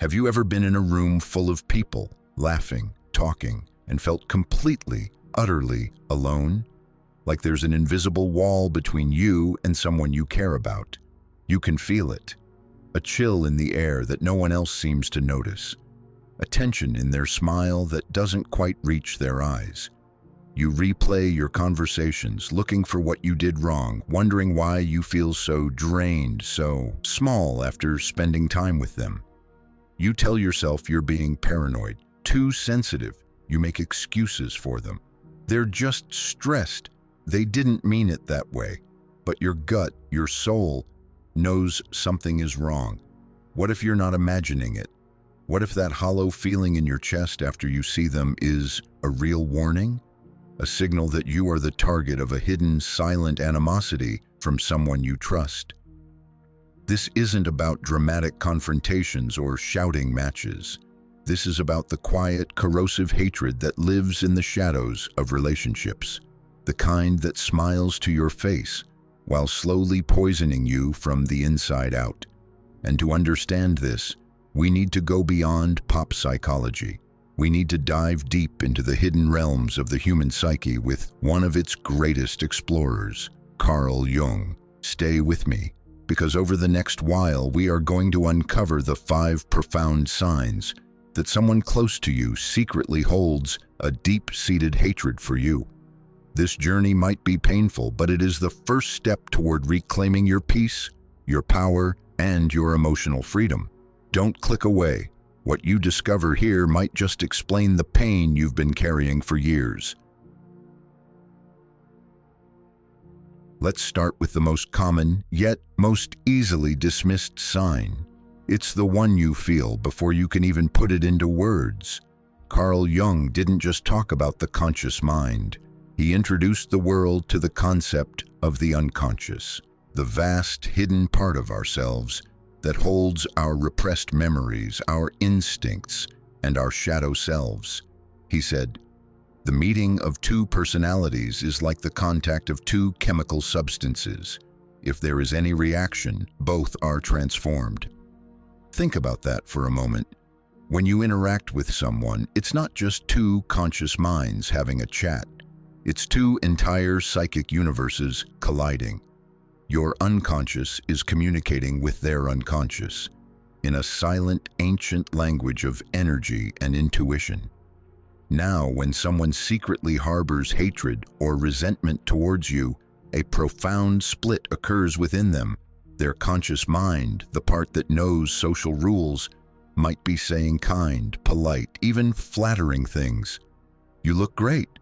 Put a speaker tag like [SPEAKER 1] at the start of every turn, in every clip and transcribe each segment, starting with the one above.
[SPEAKER 1] Have you ever been in a room full of people, laughing, talking, and felt completely, utterly alone? Like there's an invisible wall between you and someone you care about. You can feel it. A chill in the air that no one else seems to notice. A tension in their smile that doesn't quite reach their eyes. You replay your conversations, looking for what you did wrong, wondering why you feel so drained, so small after spending time with them. You tell yourself you're being paranoid, too sensitive. You make excuses for them. They're just stressed. They didn't mean it that way. But your gut, your soul, knows something is wrong. What if you're not imagining it? What if that hollow feeling in your chest after you see them is a real warning? A signal that you are the target of a hidden, silent animosity from someone you trust. This isn't about dramatic confrontations or shouting matches. This is about the quiet, corrosive hatred that lives in the shadows of relationships. The kind that smiles to your face while slowly poisoning you from the inside out. And to understand this, we need to go beyond pop psychology. We need to dive deep into the hidden realms of the human psyche with one of its greatest explorers, Carl Jung. Stay with me, because over the next while we are going to uncover the 5 profound signs that someone close to you secretly holds a deep-seated hatred for you. This journey might be painful, but it is the first step toward reclaiming your peace, your power, and your emotional freedom. Don't click away. What you discover here might just explain the pain you've been carrying for years. Let's start with the most common, yet most easily dismissed sign. It's the one you feel before you can even put it into words. Carl Jung didn't just talk about the conscious mind. He introduced the world to the concept of the unconscious, the vast hidden part of ourselves that holds our repressed memories, our instincts, and our shadow selves. He said, "The meeting of 2 personalities is like the contact of 2 chemical substances. If there is any reaction, both are transformed." Think about that for a moment. When you interact with someone, it's not just 2 conscious minds having a chat. It's 2 entire psychic universes colliding. Your unconscious is communicating with their unconscious in a silent, ancient language of energy and intuition. Now, when someone secretly harbors hatred or resentment towards you, a profound split occurs within them. Their conscious mind, the part that knows social rules, might be saying kind, polite, even flattering things. "You look great.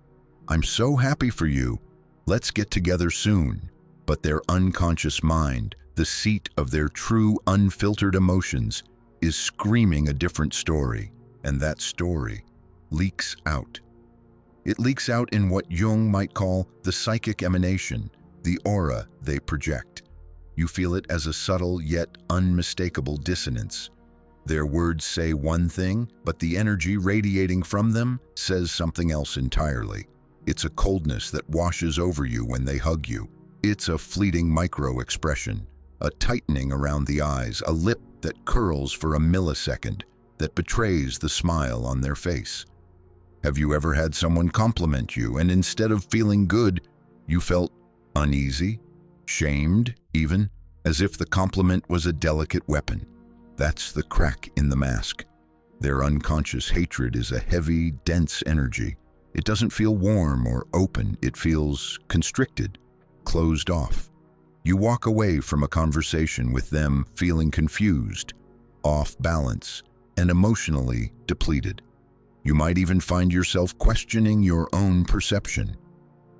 [SPEAKER 1] I'm so happy for you. Let's get together soon." But their unconscious mind, the seat of their true, unfiltered emotions, is screaming a different story, and that story leaks out. It leaks out in what Jung might call the psychic emanation, the aura they project. You feel it as a subtle yet unmistakable dissonance. Their words say one thing, but the energy radiating from them says something else entirely. It's a coldness that washes over you when they hug you. It's a fleeting micro-expression, a tightening around the eyes, a lip that curls for a millisecond, that betrays the smile on their face. Have you ever had someone compliment you, and instead of feeling good, you felt uneasy, shamed even, as if the compliment was a delicate weapon? That's the crack in the mask. Their unconscious hatred is a heavy, dense energy. It doesn't feel warm or open, it feels constricted, closed off. You walk away from a conversation with them feeling confused, off balance, and emotionally depleted. You might even find yourself questioning your own perception.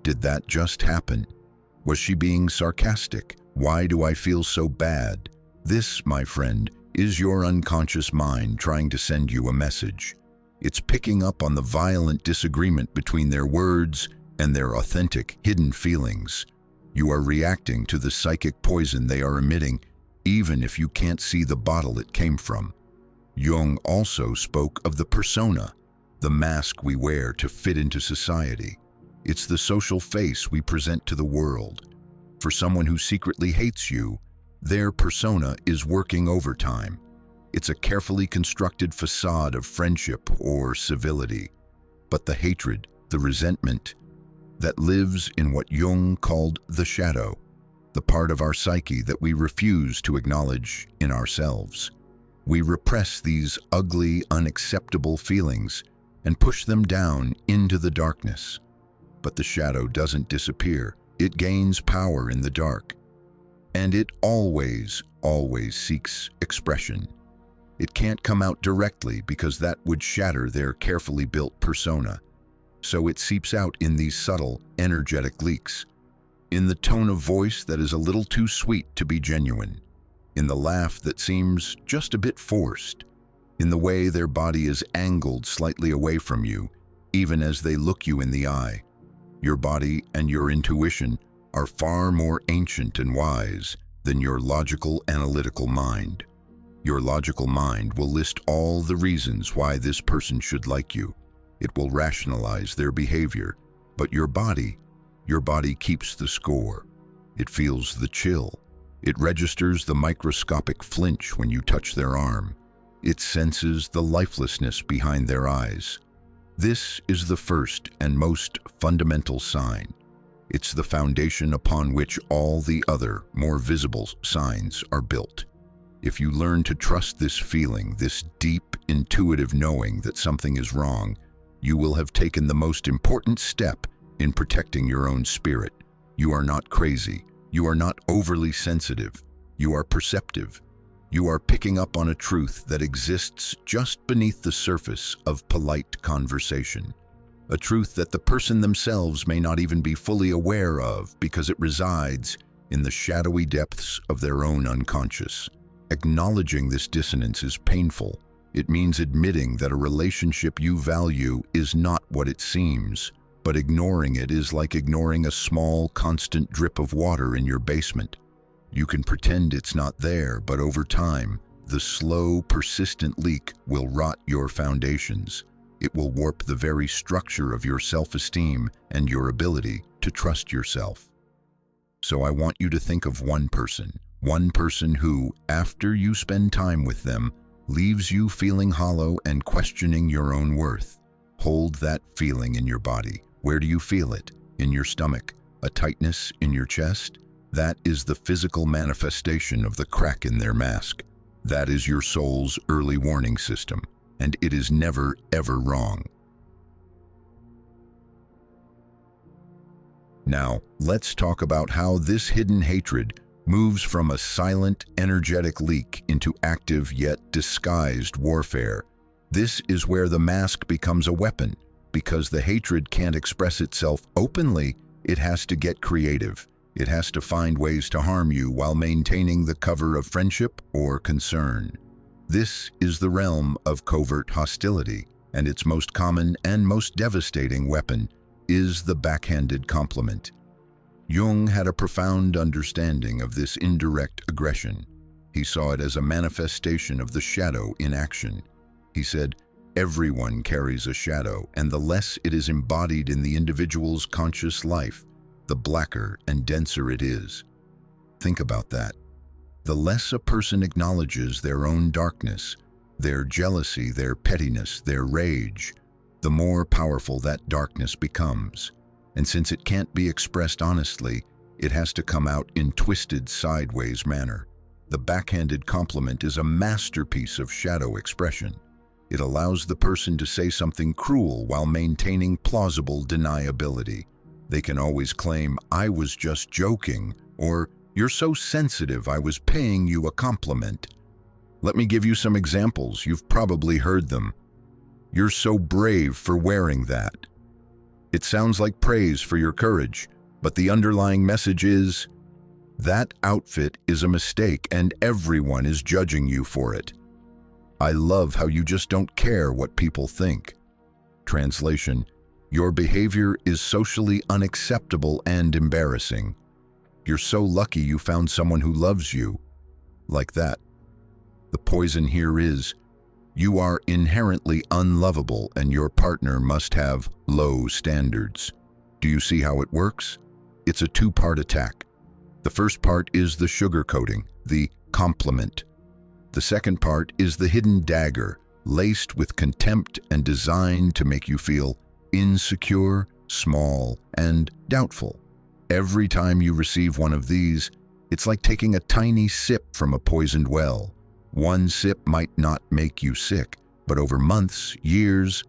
[SPEAKER 1] Did that just happen? Was she being sarcastic? Why do I feel so bad? This, my friend, is your unconscious mind trying to send you a message. It's picking up on the violent disagreement between their words and their authentic, hidden feelings. You are reacting to the psychic poison they are emitting, even if you can't see the bottle it came from. Jung also spoke of the persona, the mask we wear to fit into society. It's the social face we present to the world. For someone who secretly hates you, their persona is working overtime. It's a carefully constructed facade of friendship or civility. But the hatred, the resentment, that lives in what Jung called the shadow, the part of our psyche that we refuse to acknowledge in ourselves. We repress these ugly, unacceptable feelings and push them down into the darkness. But the shadow doesn't disappear. It gains power in the dark. And it always seeks expression. It can't come out directly because that would shatter their carefully built persona. So it seeps out in these subtle, energetic leaks. In the tone of voice that is a little too sweet to be genuine. In the laugh that seems just a bit forced. In the way their body is angled slightly away from you, even as they look you in the eye. Your body and your intuition are far more ancient and wise than your logical, analytical mind. Your logical mind will list all the reasons why this person should like you. It will rationalize their behavior, but your body keeps the score. It feels the chill. It registers the microscopic flinch when you touch their arm. It senses the lifelessness behind their eyes. This is the first and most fundamental sign. It's the foundation upon which all the other, more visible signs are built. If you learn to trust this feeling, this deep, intuitive knowing that something is wrong, you will have taken the most important step in protecting your own spirit. You are not crazy. You are not overly sensitive. You are perceptive. You are picking up on a truth that exists just beneath the surface of polite conversation. A truth that the person themselves may not even be fully aware of because it resides in the shadowy depths of their own unconscious. Acknowledging this dissonance is painful. It means admitting that a relationship you value is not what it seems, but ignoring it is like ignoring a small, constant drip of water in your basement. You can pretend it's not there, but over time, the slow, persistent leak will rot your foundations. It will warp the very structure of your self-esteem and your ability to trust yourself. So I want you to think of one person who, after you spend time with them, leaves you feeling hollow and questioning your own worth. Hold that feeling in your body. Where do you feel it? In your stomach? A tightness in your chest? That is the physical manifestation of the crack in their mask. That is your soul's early warning system, and it is never, ever wrong. Now, let's talk about how this hidden hatred moves from a silent, energetic leak into active yet disguised warfare. This is where the mask becomes a weapon. Because the hatred can't express itself openly, it has to get creative. It has to find ways to harm you while maintaining the cover of friendship or concern. This is the realm of covert hostility, and its most common and most devastating weapon is the backhanded compliment. Jung had a profound understanding of this indirect aggression. He saw it as a manifestation of the shadow in action. He said, "Everyone carries a shadow, and the less it is embodied in the individual's conscious life, the blacker and denser it is." Think about that. The less a person acknowledges their own darkness, their jealousy, their pettiness, their rage, the more powerful that darkness becomes. And since it can't be expressed honestly, it has to come out in twisted, sideways manner. The backhanded compliment is a masterpiece of shadow expression. It allows the person to say something cruel while maintaining plausible deniability. They can always claim, "I was just joking," or "You're so sensitive, I was paying you a compliment." Let me give you some examples. You've probably heard them. "You're so brave for wearing that." It sounds like praise for your courage, but the underlying message is, "That outfit is a mistake and everyone is judging you for it. I love how you just don't care what people think." Translation: your behavior is socially unacceptable and embarrassing. You're so lucky you found someone who loves you. Like that. The poison here is, you are inherently unlovable and your partner must have low standards. Do you see how it works? It's a two-part attack. The first part is the sugarcoating, the compliment. The second part is the hidden dagger, laced with contempt and designed to make you feel insecure, small, and doubtful. Every time you receive one of these, it's like taking a tiny sip from a poisoned well. One sip might not make you sick, but over months, years,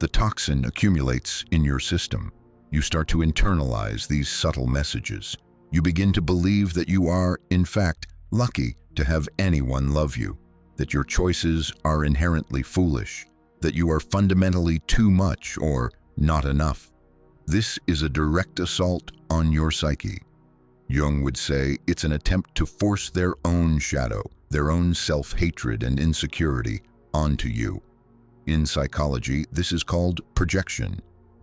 [SPEAKER 1] the toxin accumulates in your system. You start to internalize these subtle messages. You begin to believe that you are, in fact, lucky to have anyone love you, that your choices are inherently foolish, that you are fundamentally too much or not enough. This is a direct assault on your psyche. Jung would say it's an attempt to force their own shadow, their own self-hatred and insecurity onto you. In psychology, this is called projection.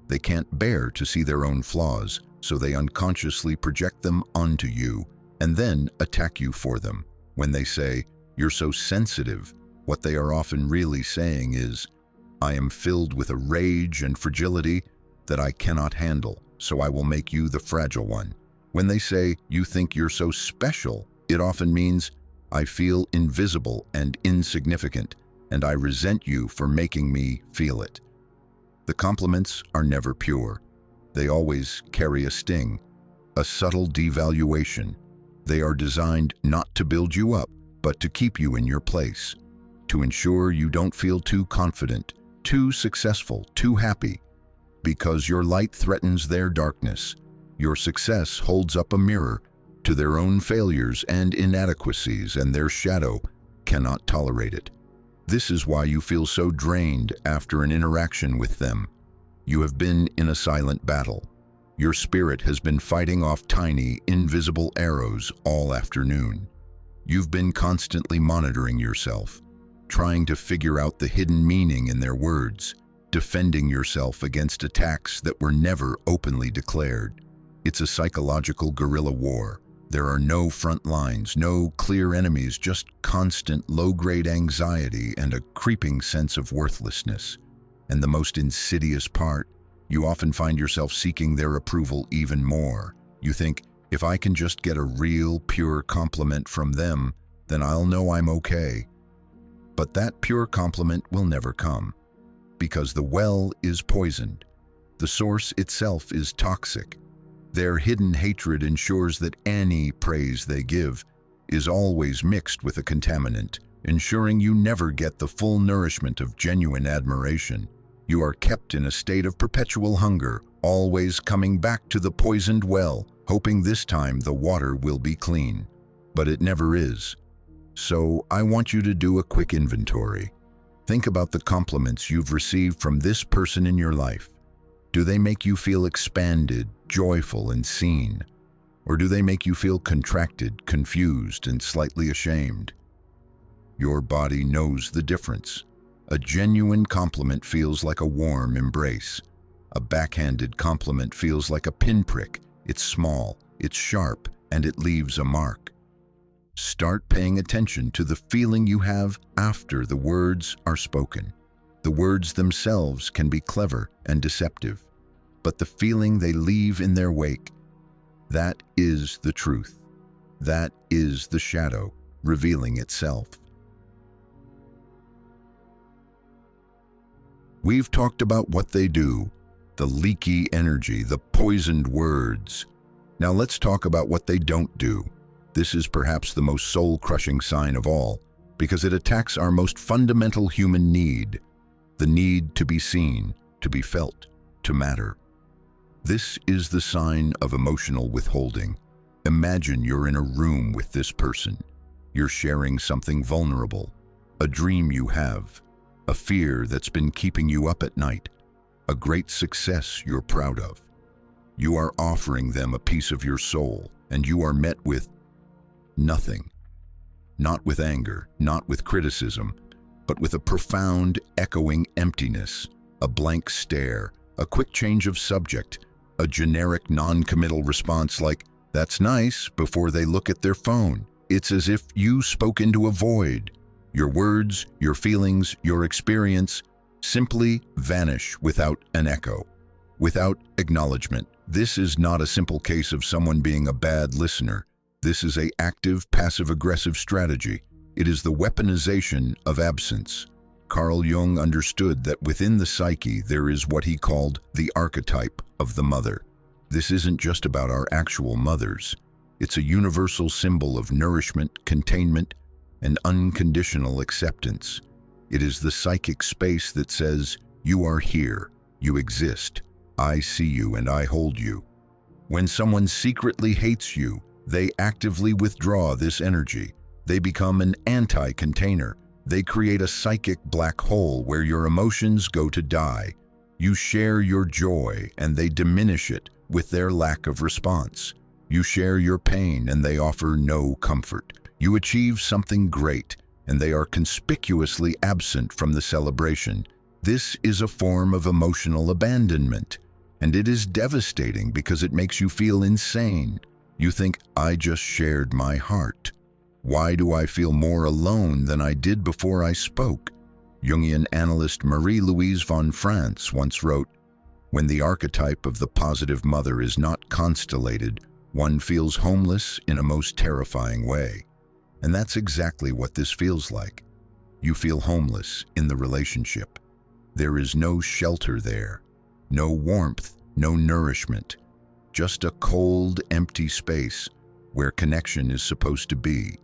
[SPEAKER 1] They can't bear to see their own flaws, so they unconsciously project them onto you and then attack you for them. When they say, "You're so sensitive," what they are often really saying is, "I am filled with a rage and fragility that I cannot handle, so I will make you the fragile one." When they say, "You think you're so special," it often means, "I feel invisible and insignificant, and I resent you for making me feel it." The compliments are never pure. They always carry a sting, a subtle devaluation. They are designed not to build you up, but to keep you in your place, to ensure you don't feel too confident, too successful, too happy. Because your light threatens their darkness, your success holds up a mirror to their own failures and inadequacies, and their shadow cannot tolerate it. This is why you feel so drained after an interaction with them. You have been in a silent battle. Your spirit has been fighting off tiny, invisible arrows all afternoon. You've been constantly monitoring yourself, trying to figure out the hidden meaning in their words, defending yourself against attacks that were never openly declared. It's a psychological guerrilla war. There are no front lines, no clear enemies, just constant low-grade anxiety and a creeping sense of worthlessness. And the most insidious part, you often find yourself seeking their approval even more. You think, if I can just get a real, pure compliment from them, then I'll know I'm okay. But that pure compliment will never come, because the well is poisoned. The source itself is toxic. Their hidden hatred ensures that any praise they give is always mixed with a contaminant, ensuring you never get the full nourishment of genuine admiration. You are kept in a state of perpetual hunger, always coming back to the poisoned well, hoping this time the water will be clean. But it never is. So I want you to do a quick inventory. Think about the compliments you've received from this person in your life. Do they make you feel expanded, joyful, and seen? Or do they make you feel contracted, confused, and slightly ashamed? Your body knows the difference. A genuine compliment feels like a warm embrace. A backhanded compliment feels like a pinprick. It's small, it's sharp, and it leaves a mark. Start paying attention to the feeling you have after the words are spoken. The words themselves can be clever and deceptive, but the feeling they leave in their wake, that is the truth. That is the shadow revealing itself. We've talked about what they do, the leaky energy, the poisoned words. Now let's talk about what they don't do. This is perhaps the most soul-crushing sign of all, because it attacks our most fundamental human need, the need to be seen, to be felt, to matter. This is the sign of emotional withholding. Imagine you're in a room with this person. You're sharing something vulnerable, a dream you have, a fear that's been keeping you up at night, a great success you're proud of. You are offering them a piece of your soul, and you are met with nothing. Not with anger, not with criticism, but with a profound, echoing emptiness, a blank stare, a quick change of subject, a generic non-committal response like, "That's nice," before they look at their phone. It's as if you spoke into a void. Your words, your feelings, your experience simply vanish without an echo, without acknowledgement. This is not a simple case of someone being a bad listener. This is an active, passive-aggressive strategy. It is the weaponization of absence. Carl Jung understood that within the psyche there is what he called the archetype of the mother. This isn't just about our actual mothers. It's a universal symbol of nourishment, containment, and unconditional acceptance. It is the psychic space that says, "You are here, you exist, I see you and I hold you." When someone secretly hates you, they actively withdraw this energy. They become an anti-container. They create a psychic black hole where your emotions go to die. You share your joy and they diminish it with their lack of response. You share your pain and they offer no comfort. You achieve something great and they are conspicuously absent from the celebration. This is a form of emotional abandonment, and it is devastating because it makes you feel insane. You think, "I just shared my heart. Why do I feel more alone than I did before I spoke?" Jungian analyst Marie-Louise von Franz once wrote, "When the archetype of the positive mother is not constellated, one feels homeless in a most terrifying way." And that's exactly what this feels like. You feel homeless in the relationship. There is no shelter there, no warmth, no nourishment, just a cold, empty space where connection is supposed to be.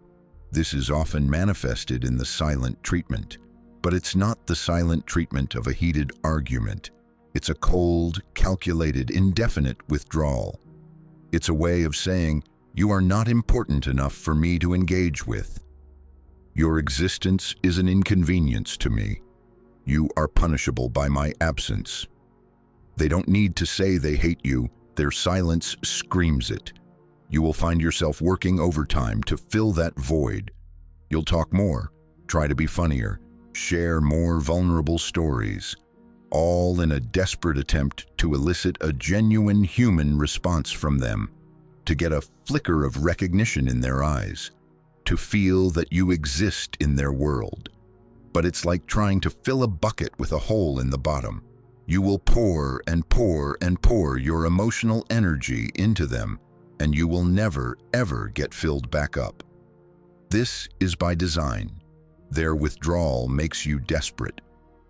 [SPEAKER 1] This is often manifested in the silent treatment, but it's not the silent treatment of a heated argument. It's a cold, calculated, indefinite withdrawal. It's a way of saying, "You are not important enough for me to engage with. Your existence is an inconvenience to me. You are punishable by my absence." They don't need to say they hate you. Their silence screams it. You will find yourself working overtime to fill that void. You'll talk more, try to be funnier, share more vulnerable stories, all in a desperate attempt to elicit a genuine human response from them, to get a flicker of recognition in their eyes, to feel that you exist in their world. But it's like trying to fill a bucket with a hole in the bottom. You will pour and pour and pour your emotional energy into them, and you will never, ever get filled back up. This is by design. Their withdrawal makes you desperate.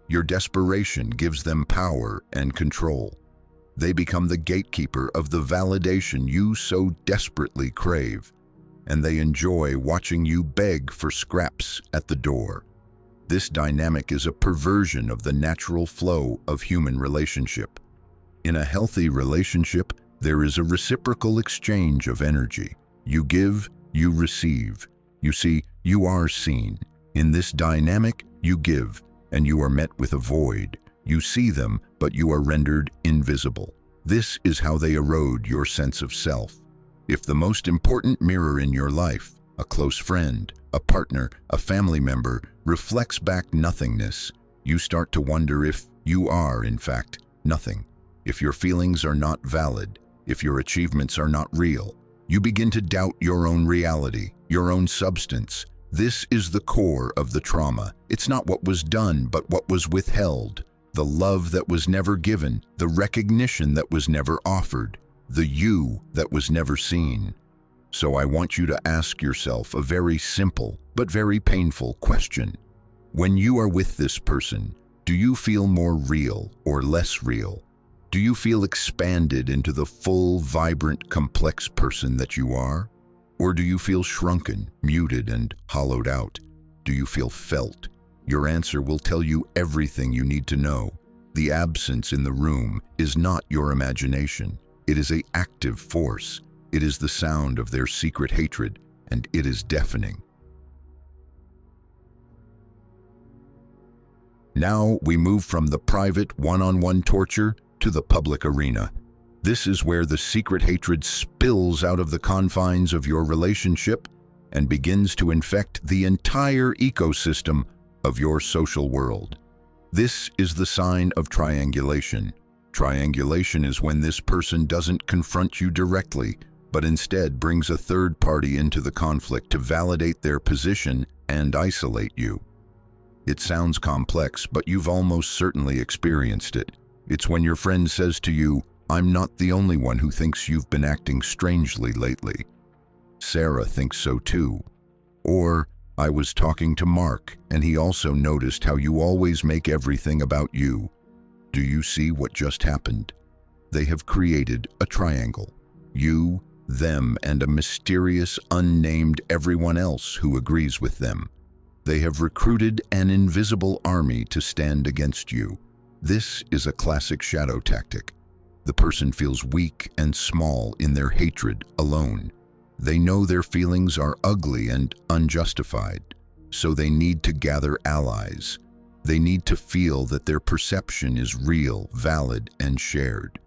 [SPEAKER 1] Your desperation gives them power and control. They become the gatekeeper of the validation you so desperately crave, and they enjoy watching you beg for scraps at the door. This dynamic is a perversion of the natural flow of human relationship. In a healthy relationship, there is a reciprocal exchange of energy. You give, you receive. You see, you are seen. In this dynamic, you give, and you are met with a void. You see them, but you are rendered invisible. This is how they erode your sense of self. If the most important mirror in your life, a close friend, a partner, a family member, reflects back nothingness, you start to wonder if you are, in fact, nothing. If your feelings are not valid, if your achievements are not real, you begin to doubt your own reality, your own substance. This is the core of the trauma. It's not what was done, but what was withheld. The love that was never given, the recognition that was never offered, the you that was never seen. So I want you to ask yourself a very simple but very painful question. When you are with this person, do you feel more real or less real? Do you feel expanded into the full, vibrant, complex person that you are? Or do you feel shrunken, muted, and hollowed out? Do you feel felt? Your answer will tell you everything you need to know. The absence in the room is not your imagination. It is an active force. It is the sound of their secret hatred, and it is deafening. Now we move from the private one-on-one torture to the public arena. This is where the secret hatred spills out of the confines of your relationship and begins to infect the entire ecosystem of your social world. This is the sign of triangulation. Triangulation is when this person doesn't confront you directly, but instead brings a third party into the conflict to validate their position and isolate you. It sounds complex, but you've almost certainly experienced it. It's when your friend says to you, "I'm not the only one who thinks you've been acting strangely lately. Sarah thinks so too." Or, I was talking to Mark, and he also noticed how you always make everything about you. Do you see what just happened? They have created a triangle. You, them, and a mysterious, unnamed everyone else who agrees with them. They have recruited an invisible army to stand against you. This is a classic shadow tactic. The person feels weak and small in their hatred alone. They know their feelings are ugly and unjustified, so they need to gather allies. They need to feel that their perception is real, valid, and shared.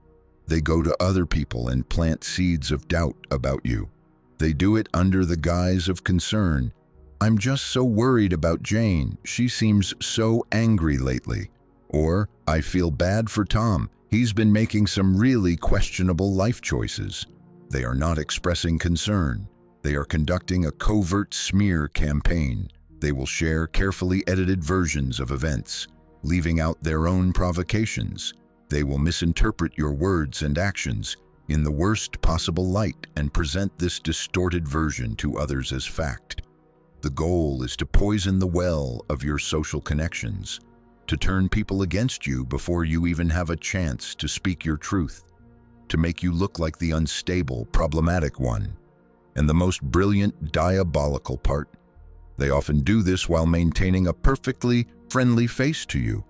[SPEAKER 1] They go to other people and plant seeds of doubt about you. They do it under the guise of concern. I'm just so worried about Jane. She seems so angry lately. Or, I feel bad for Tom. He's been making some really questionable life choices. They are not expressing concern. They are conducting a covert smear campaign. They will share carefully edited versions of events, leaving out their own provocations. They will misinterpret your words and actions in the worst possible light and present this distorted version to others as fact. The goal is to poison the well of your social connections, to turn people against you before you even have a chance to speak your truth, to make you look like the unstable, problematic one. And the most brilliant, diabolical part, they often do this while maintaining a perfectly friendly face to you.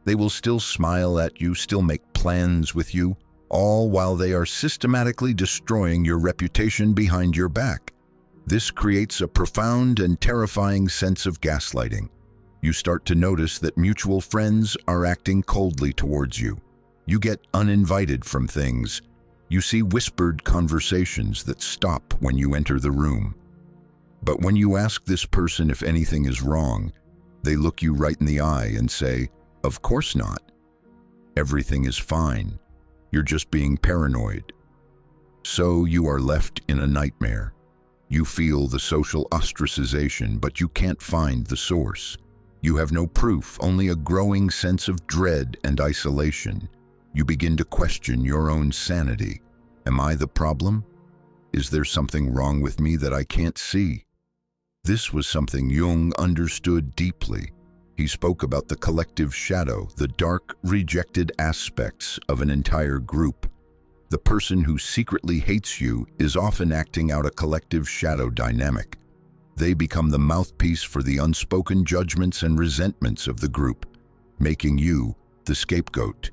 [SPEAKER 1] They will still smile at you, still make plans with you, all while they are systematically destroying your reputation behind your back. This creates a profound and terrifying sense of gaslighting. You start to notice that mutual friends are acting coldly towards you. You get uninvited from things. You see whispered conversations that stop when you enter the room. But when you ask this person if anything is wrong, they look you right in the eye and say, "Of course not. Everything is fine. You're just being paranoid." So you are left in a nightmare. You feel the social ostracization, but you can't find the source. You have no proof, only a growing sense of dread and isolation. You begin to question your own sanity. Am I the problem? Is there something wrong with me that I can't see? This was something Jung understood deeply. He spoke about the collective shadow, the dark, rejected aspects of an entire group. The person who secretly hates you is often acting out a collective shadow dynamic. They become the mouthpiece for the unspoken judgments and resentments of the group, making you the scapegoat.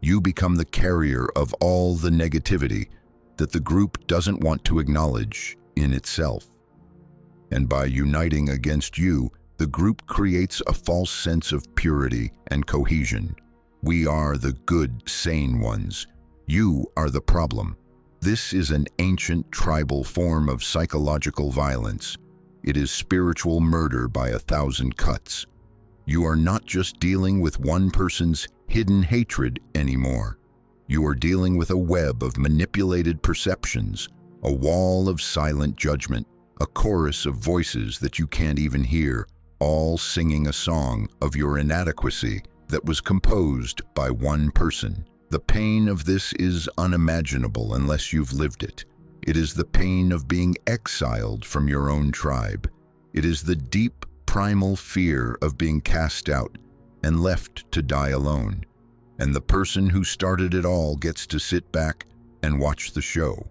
[SPEAKER 1] You become the carrier of all the negativity that the group doesn't want to acknowledge in itself. And by uniting against you, the group creates a false sense of purity and cohesion. We are the good, sane ones. You are the problem. This is an ancient tribal form of psychological violence. It is spiritual murder by 1,000 cuts. You are not just dealing with one person's hidden hatred anymore. You are dealing with a web of manipulated perceptions, a wall of silent judgment, a chorus of voices that you can't even hear, all singing a song of your inadequacy that was composed by one person. The pain of this is unimaginable unless you've lived it. It is the pain of being exiled from your own tribe. It is the deep, primal fear of being cast out and left to die alone. And the person who started it all gets to sit back and watch the show.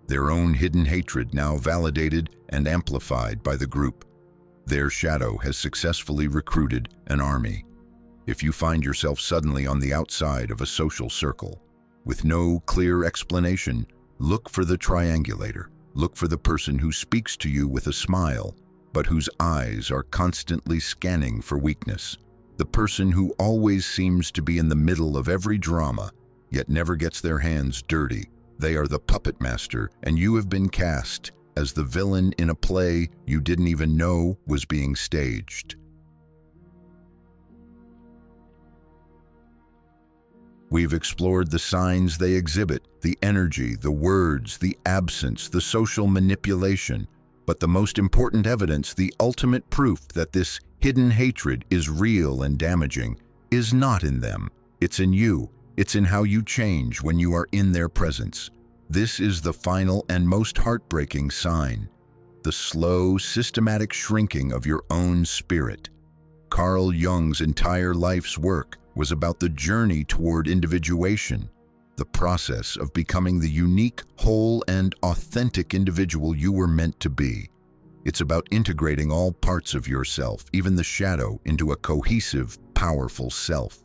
[SPEAKER 1] Their own hidden hatred now validated and amplified by the group. Their shadow has successfully recruited an army. If you find yourself suddenly on the outside of a social circle, with no clear explanation, look for the triangulator. Look for the person who speaks to you with a smile, but whose eyes are constantly scanning for weakness. The person who always seems to be in the middle of every drama, yet never gets their hands dirty. They are the puppet master, and you have been cast as the villain in a play you didn't even know was being staged. We've explored the signs they exhibit, the energy, the words, the absence, the social manipulation, but the most important evidence, the ultimate proof that this hidden hatred is real and damaging, is not in them. It's in you. It's in how you change when you are in their presence. This is the final and most heartbreaking sign. the slow, systematic shrinking of your own spirit. Carl Jung's entire life's work was about the journey toward individuation, the process of becoming the unique, whole, and authentic individual you were meant to be. It's about integrating all parts of yourself, even the shadow, into a cohesive, powerful self.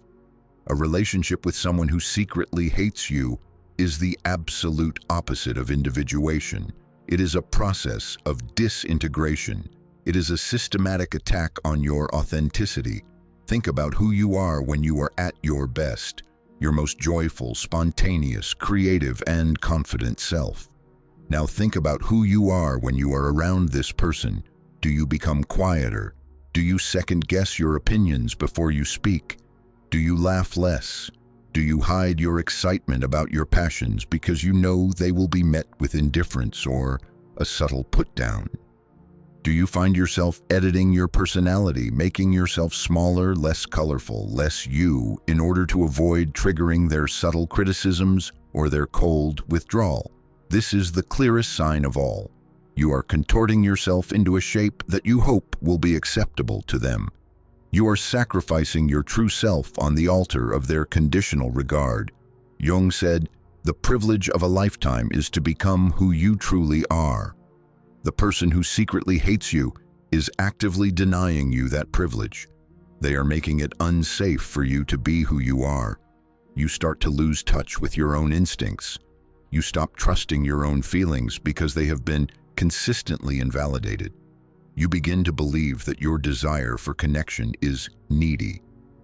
[SPEAKER 1] A relationship with someone who secretly hates you is the absolute opposite of individuation. It is a process of disintegration. It is a systematic attack on your authenticity. Think about who you are when you are at your best, your most joyful, spontaneous, creative, and confident self. Now think about who you are when you are around this person. Do you become quieter? Do you second-guess your opinions before you speak? Do you laugh less? Do you hide your excitement about your passions because you know they will be met with indifference or a subtle put-down? Do you find yourself editing your personality, making yourself smaller, less colorful, less you, in order to avoid triggering their subtle criticisms or their cold withdrawal? This is the clearest sign of all. You are contorting yourself into a shape that you hope will be acceptable to them. You are sacrificing your true self on the altar of their conditional regard. Jung said, "The privilege of a lifetime is to become who you truly are." The person who secretly hates you is actively denying you that privilege. They are making it unsafe for you to be who you are. You start to lose touch with your own instincts. You stop trusting your own feelings because they have been consistently invalidated. You begin to believe that your desire for connection is needy,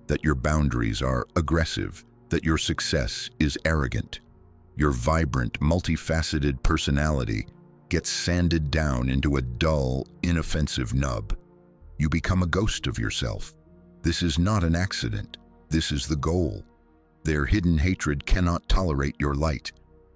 [SPEAKER 1] that your boundaries are aggressive, that your success is arrogant. Your vibrant, multifaceted personality gets sanded down into a dull, inoffensive nub. You become a ghost of yourself. This is not an accident. This is the goal. Their hidden hatred cannot tolerate your light.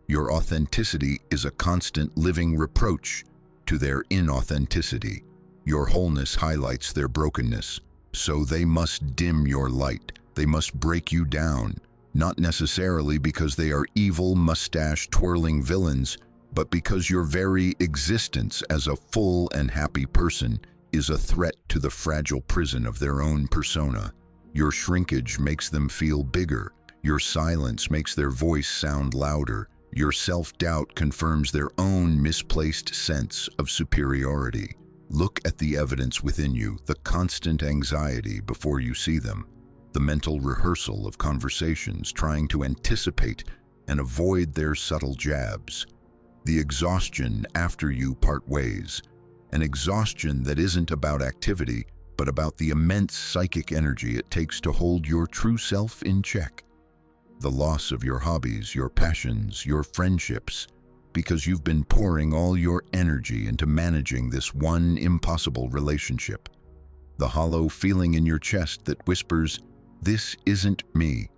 [SPEAKER 1] Your authenticity is a constant living reproach to their inauthenticity. Your wholeness highlights their brokenness, so they must dim your light. They must break you down, not necessarily because they are evil, mustache-twirling villains, but because your very existence as a full and happy person is a threat to the fragile prison of their own persona. Your shrinkage makes them feel bigger. Your silence makes their voice sound louder. Your self-doubt confirms their own misplaced sense of superiority. Look at the evidence within you, the constant anxiety before you see them, the mental rehearsal of conversations trying to anticipate and avoid their subtle jabs, the exhaustion after you part ways, an exhaustion that isn't about activity, but about the immense psychic energy it takes to hold your true self in check. The loss of your hobbies, your passions, your friendships, because you've been pouring all your energy into managing this one impossible relationship. The hollow feeling in your chest that whispers, "This isn't me.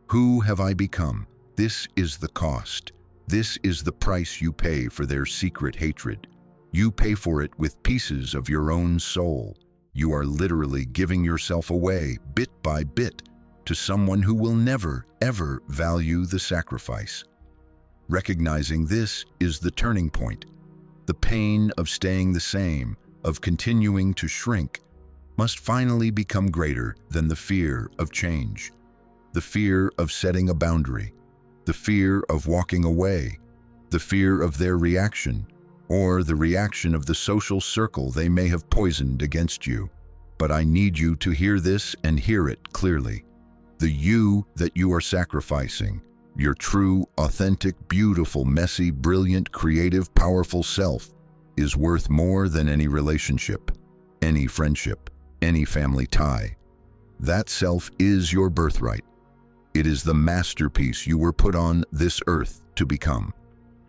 [SPEAKER 1] Who have I become? This is the cost. This is the price you pay for their secret hatred. You pay for it with pieces of your own soul. You are literally giving yourself away, bit by bit, to someone who will never, ever value the sacrifice." Recognizing this is the turning point. The pain of staying the same, of continuing to shrink, must finally become greater than the fear of change, the fear of setting a boundary, the fear of walking away, the fear of their reaction, or the reaction of the social circle they may have poisoned against you. But I need you to hear this and hear it clearly. The you that you are sacrificing, your true, authentic, beautiful, messy, brilliant, creative, powerful self, is worth more than any relationship, any friendship, any family tie. That self is your birthright. It is the masterpiece you were put on this earth to become.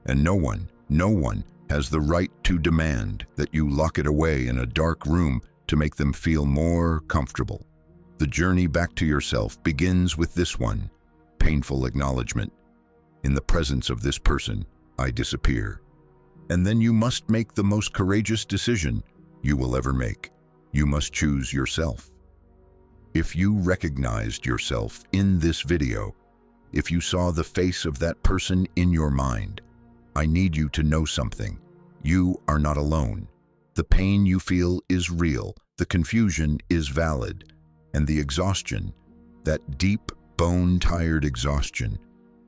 [SPEAKER 1] And no one has the right to demand that you lock it away in a dark room to make them feel more comfortable. The journey back to yourself begins with this one painful acknowledgement. In the presence of this person, I disappear. And then you must make the most courageous decision you will ever make. You must choose yourself. If you recognized yourself in this video, if you saw the face of that person in your mind, I need you to know something. You are not alone. The pain you feel is real, the confusion is valid, and the exhaustion, that deep, bone-tired exhaustion,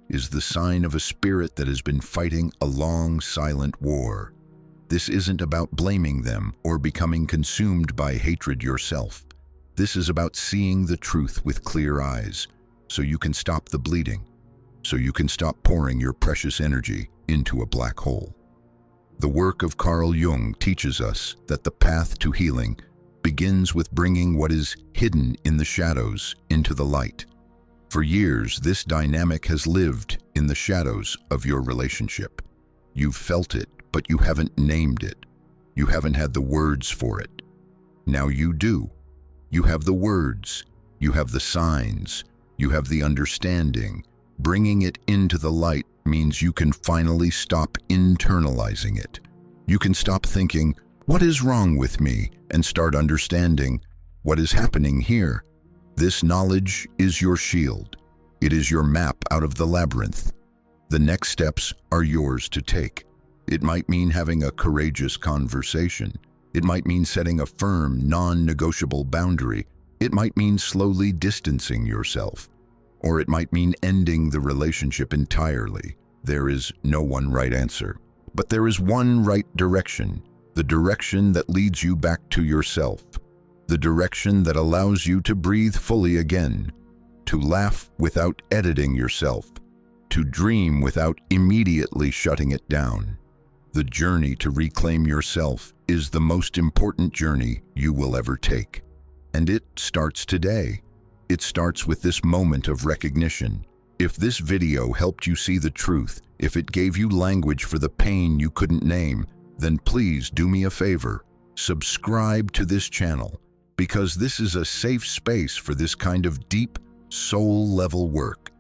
[SPEAKER 1] is the sign of a spirit that has been fighting a long, silent war. This isn't about blaming them or becoming consumed by hatred yourself. This is about seeing the truth with clear eyes, so you can stop the bleeding, so you can stop pouring your precious energy into a black hole. The work of Carl Jung teaches us that the path to healing begins with bringing what is hidden in the shadows into the light. For years, this dynamic has lived in the shadows of your relationship. You've felt it, but you haven't named it. You haven't had the words for it. Now you do. You have the words, you have the signs, you have the understanding. Bringing it into the light means you can finally stop internalizing it. You can stop thinking, "What is wrong with me?" and start understanding, "What is happening here?" This knowledge is your shield. It is your map out of the labyrinth. The next steps are yours to take. It might mean having a courageous conversation. It might mean setting a firm, non-negotiable boundary. It might mean slowly distancing yourself. Or it might mean ending the relationship entirely. There is no one right answer. But there is one right direction, the direction that leads you back to yourself. The direction that allows you to breathe fully again, to laugh without editing yourself, to dream without immediately shutting it down. The journey to reclaim yourself is the most important journey you will ever take. And it starts today. It starts with this moment of recognition. If this video helped you see the truth, if it gave you language for the pain you couldn't name, then please do me a favor. Subscribe to this channel, because this is a safe space for this kind of deep, soul-level work.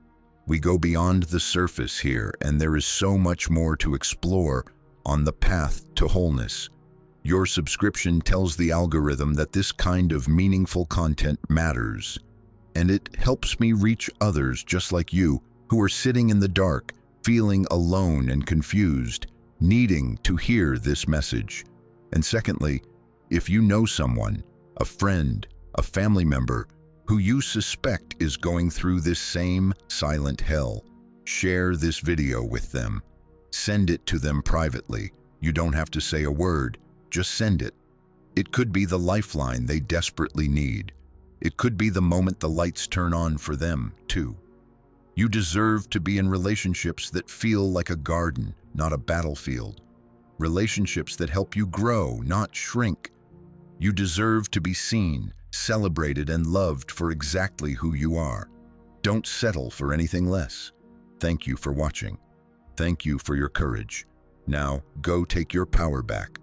[SPEAKER 1] We go beyond the surface here, and there is so much more to explore on the path to wholeness. Your subscription tells the algorithm that this kind of meaningful content matters, and it helps me reach others just like you who are sitting in the dark, feeling alone and confused, needing to hear this message. And secondly, if you know someone, a friend, a family member, who you suspect is going through this same silent hell, share this video with them. Send it to them privately. You don't have to say a word, just send it. It could be the lifeline they desperately need. It could be the moment the lights turn on for them, too. You deserve to be in relationships that feel like a garden, not a battlefield. Relationships that help you grow, not shrink. You deserve to be seen, celebrated, and loved for exactly who you are. Don't settle for anything less. Thank you for watching. Thank you for your courage. Now, go take your power back.